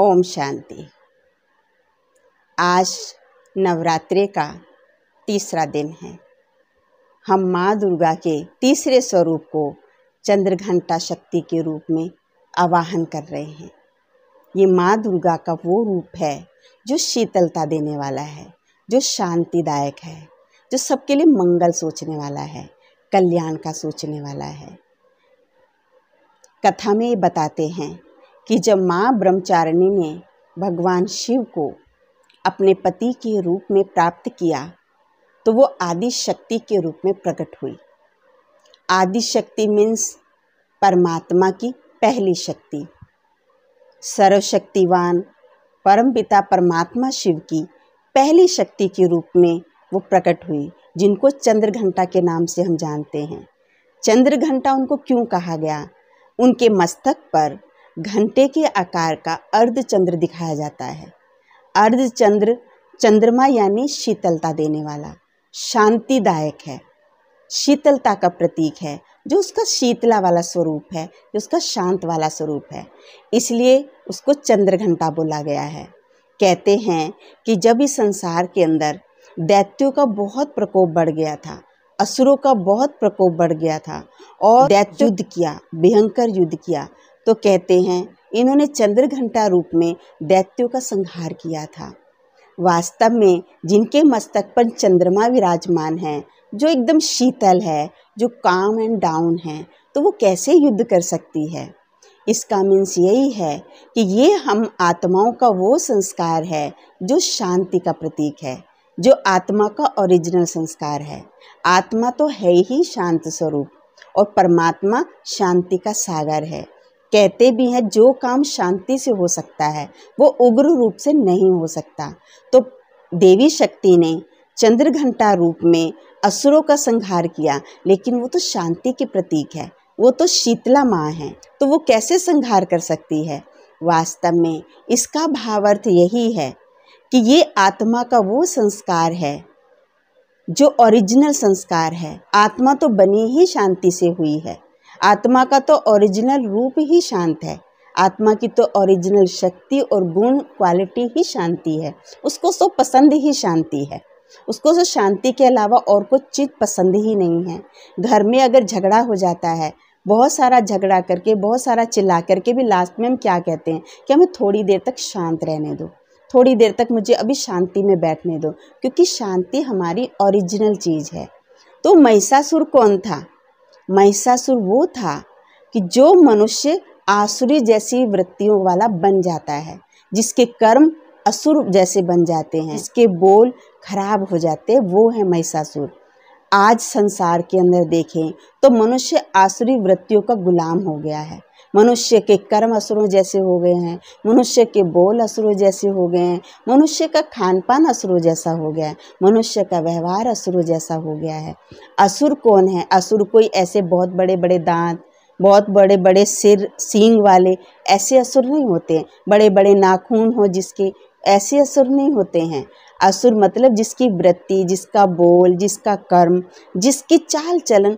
ओम शांति। आज नवरात्रि का तीसरा दिन है। हम माँ दुर्गा के तीसरे स्वरूप को चंद्रघंटा शक्ति के रूप में आवाहन कर रहे हैं। ये माँ दुर्गा का वो रूप है जो शीतलता देने वाला है, जो शांतिदायक है, जो सबके लिए मंगल सोचने वाला है, कल्याण का सोचने वाला है। कथा में ये बताते हैं कि जब माँ ब्रह्मचारिणी ने भगवान शिव को अपने पति के रूप में प्राप्त किया तो वो आदि शक्ति के रूप में प्रकट हुई। आदि शक्ति मीन्स परमात्मा की पहली शक्ति। सर्वशक्तिवान परमपिता परमात्मा शिव की पहली शक्ति के रूप में वो प्रकट हुई, जिनको चंद्रघंटा के नाम से हम जानते हैं। चंद्रघंटा उनको क्यों कहा गया? उनके मस्तक पर घंटे के आकार का अर्धचंद्र दिखाया जाता है। अर्धचंद्र चंद्रमा यानी शीतलता देने वाला, शांतिदायक है, शीतलता का प्रतीक है, जो उसका शीतला वाला स्वरूप है, जो उसका शांत वाला स्वरूप है। इसलिए उसको चंद्रघंटा बोला गया है। कहते हैं कि जब इस संसार के अंदर दैत्यों का बहुत प्रकोप बढ़ गया था, असुरों का बहुत प्रकोप बढ़ गया था और दैत्य युद्ध किया, भयंकर युद्ध किया, तो कहते हैं इन्होंने चंद्रघंटा रूप में दैत्यों का संहार किया था। वास्तव में जिनके मस्तक पर चंद्रमा विराजमान है, जो एकदम शीतल है, जो काम एंड डाउन है, तो वो कैसे युद्ध कर सकती है? इसका मीन्स यही है कि ये हम आत्माओं का वो संस्कार है जो शांति का प्रतीक है, जो आत्मा का ओरिजिनल संस्कार है। आत्मा तो है ही शांत स्वरूप और परमात्मा शांति का सागर है। कहते भी हैं जो काम शांति से हो सकता है वो उग्र रूप से नहीं हो सकता। तो देवी शक्ति ने चंद्रघंटा रूप में असुरों का संहार किया, लेकिन वो तो शांति के प्रतीक है, वो तो शीतला माँ है, तो वो कैसे संहार कर सकती है? वास्तव में इसका भावार्थ यही है कि ये आत्मा का वो संस्कार है जो ओरिजिनल संस्कार है। आत्मा तो बनी ही शांति से हुई है, आत्मा का तो ओरिजिनल रूप ही शांत है, आत्मा की तो ओरिजिनल शक्ति और गुण क्वालिटी ही शांति है। उसको तो पसंद ही शांति है, उसको तो शांति के अलावा और कुछ चीज़ पसंद ही नहीं है। घर में अगर झगड़ा हो जाता है, बहुत सारा झगड़ा करके, बहुत सारा चिल्ला करके भी लास्ट में हम क्या कहते हैं कि हमें थोड़ी देर तक शांत रहने दो, थोड़ी देर तक मुझे अभी शांति में बैठने दो, क्योंकि शांति हमारी ओरिजिनल चीज़ है। तो महिषासुर कौन था? महिषासुर वो था कि जो मनुष्य आसुरी जैसी वृत्तियों वाला बन जाता है, जिसके कर्म असुर जैसे बन जाते हैं, जिसके बोल खराब हो जाते हैं, वो है महिषासुर। आज संसार के अंदर देखें तो मनुष्य आसुरी वृत्तियों का गुलाम हो गया है। मनुष्य के कर्म असुरों जैसे हो गए हैं, मनुष्य के बोल असुरों जैसे हो गए हैं, मनुष्य का खान पान असुरों जैसा हो गया है, मनुष्य का व्यवहार असुरों जैसा हो गया है। असुर कौन है? असुर कोई ऐसे बहुत बड़े बड़े दांत, बहुत बड़े बड़े सिर, सींग वाले ऐसे असुर नहीं होते। बड़े बड़े नाखून हो जिसके, ऐसे असुर नहीं होते हैं। असुर मतलब जिसकी वृत्ति, जिसका बोल, जिसका कर्म, जिसकी चाल चलन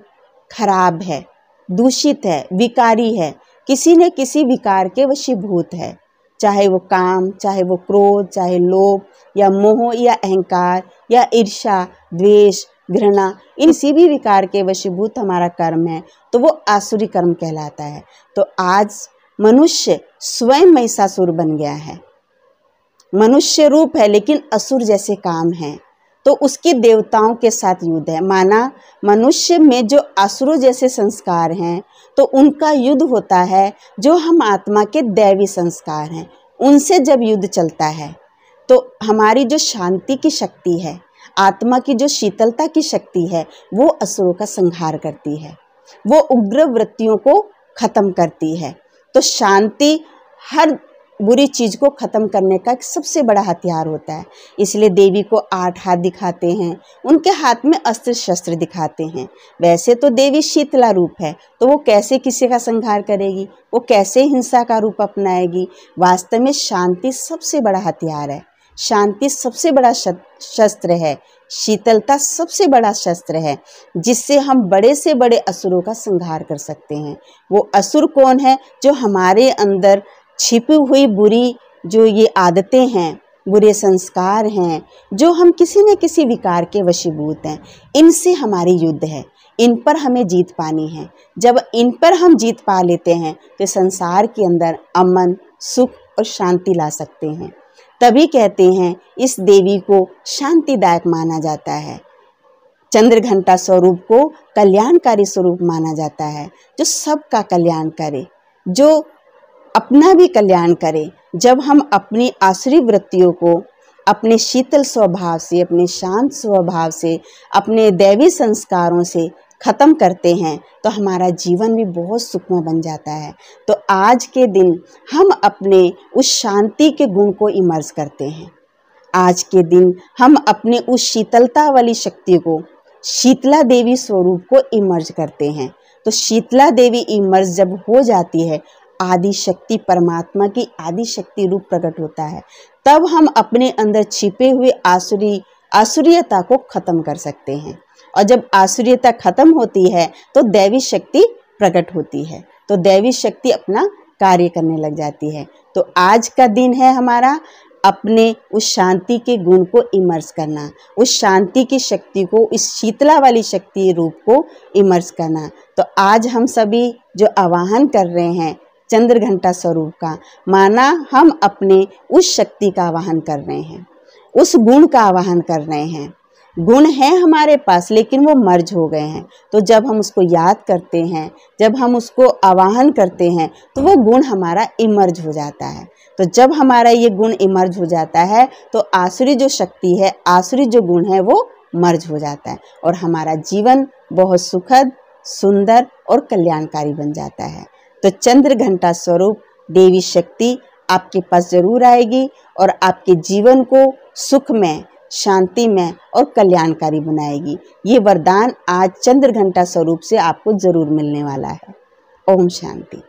खराब है, दूषित है, विकारी है, किसी न किसी विकार के वशीभूत है। चाहे वो काम, चाहे वो क्रोध, चाहे लोभ या मोह या अहंकार या ईर्ष्या, द्वेष, घृणा, इन किसी भी विकार के वशीभूत हमारा कर्म है, तो वो आसुरी कर्म कहलाता है। तो आज मनुष्य स्वयं महिषासुर बन गया है। मनुष्य रूप है लेकिन असुर जैसे काम है, तो उसके देवताओं के साथ युद्ध है। माना मनुष्य में जो असुरों जैसे संस्कार हैं, तो उनका युद्ध होता है। जो हम आत्मा के दैवी संस्कार हैं, उनसे जब युद्ध चलता है तो हमारी जो शांति की शक्ति है, आत्मा की जो शीतलता की शक्ति है, वो असुरों का संहार करती है, वो उग्र वृत्तियों को खत्म करती है। तो शांति हर बुरी चीज़ को ख़त्म करने का एक सबसे बड़ा हथियार होता है। इसलिए देवी को 8 हाथ दिखाते हैं, उनके हाथ में अस्त्र शस्त्र दिखाते हैं। वैसे तो देवी शीतला रूप है, तो वो कैसे किसी का संहार करेगी, वो कैसे हिंसा का रूप अपनाएगी? वास्तव में शांति सबसे बड़ा हथियार है, शांति सबसे बड़ा शस्त्र है, शीतलता सबसे बड़ा शस्त्र है, जिससे हम बड़े से बड़े असुरों का संहार कर सकते हैं। वो असुर कौन है? जो हमारे अंदर छिपी हुई बुरी जो ये आदतें हैं, बुरे संस्कार हैं, जो हम किसी न किसी विकार के वशीभूत हैं, इनसे हमारी युद्ध है। इन पर हमें जीत पानी है। जब इन पर हम जीत पा लेते हैं तो संसार के अंदर अमन, सुख और शांति ला सकते हैं। तभी कहते हैं इस देवी को शांतिदायक माना जाता है। चंद्रघंटा स्वरूप को कल्याणकारी स्वरूप माना जाता है, जो सबका कल्याण करे, जो अपना भी कल्याण करे। जब हम अपनी आसुरी वृत्तियों को अपने शीतल स्वभाव से, अपने शांत स्वभाव से, अपने दैवी संस्कारों से ख़त्म करते हैं तो हमारा जीवन भी बहुत सुखमय बन जाता है। तो आज के दिन हम अपने उस शांति के गुण को इमर्ज करते हैं। आज के दिन हम अपने उस शीतलता वाली शक्ति को, शीतला देवी स्वरूप को इमर्ज करते हैं। तो शीतला देवी इमर्ज जब हो जाती है, आदि शक्ति परमात्मा की आदि शक्ति रूप प्रकट होता है, तब हम अपने अंदर छिपे हुए आसुरीयता को खत्म कर सकते हैं। और जब आसुरीयता खत्म होती है तो दैवी शक्ति प्रकट होती है, तो दैवी शक्ति अपना कार्य करने लग जाती है। तो आज का दिन है हमारा अपने उस शांति के गुण को इमर्ज करना, उस शांति की शक्ति को, इस शीतला वाली शक्ति रूप को इमर्ज करना। तो आज हम सभी जो आवाहन कर रहे हैं चंद्रघंटा स्वरूप का, माना हम अपने उस शक्ति का आवाहन कर रहे हैं, उस गुण का आवाहन कर रहे हैं। गुण है हमारे पास लेकिन वो मर्ज हो गए हैं। तो जब हम उसको याद करते हैं, जब हम उसको आवाहन करते हैं तो वो गुण हमारा इमर्ज हो जाता है। तो जब हमारा ये गुण इमर्ज हो जाता है तो आसुरी जो शक्ति है, आसुरी जो गुण है वो मर्ज हो जाता है और हमारा जीवन बहुत सुखद, सुंदर और कल्याणकारी बन जाता है। तो चंद्रघंटा स्वरूप देवी शक्ति आपके पास जरूर आएगी और आपके जीवन को सुखमय, शांतिमय और कल्याणकारी बनाएगी। ये वरदान आज चंद्रघंटा स्वरूप से आपको जरूर मिलने वाला है। ओम शांति।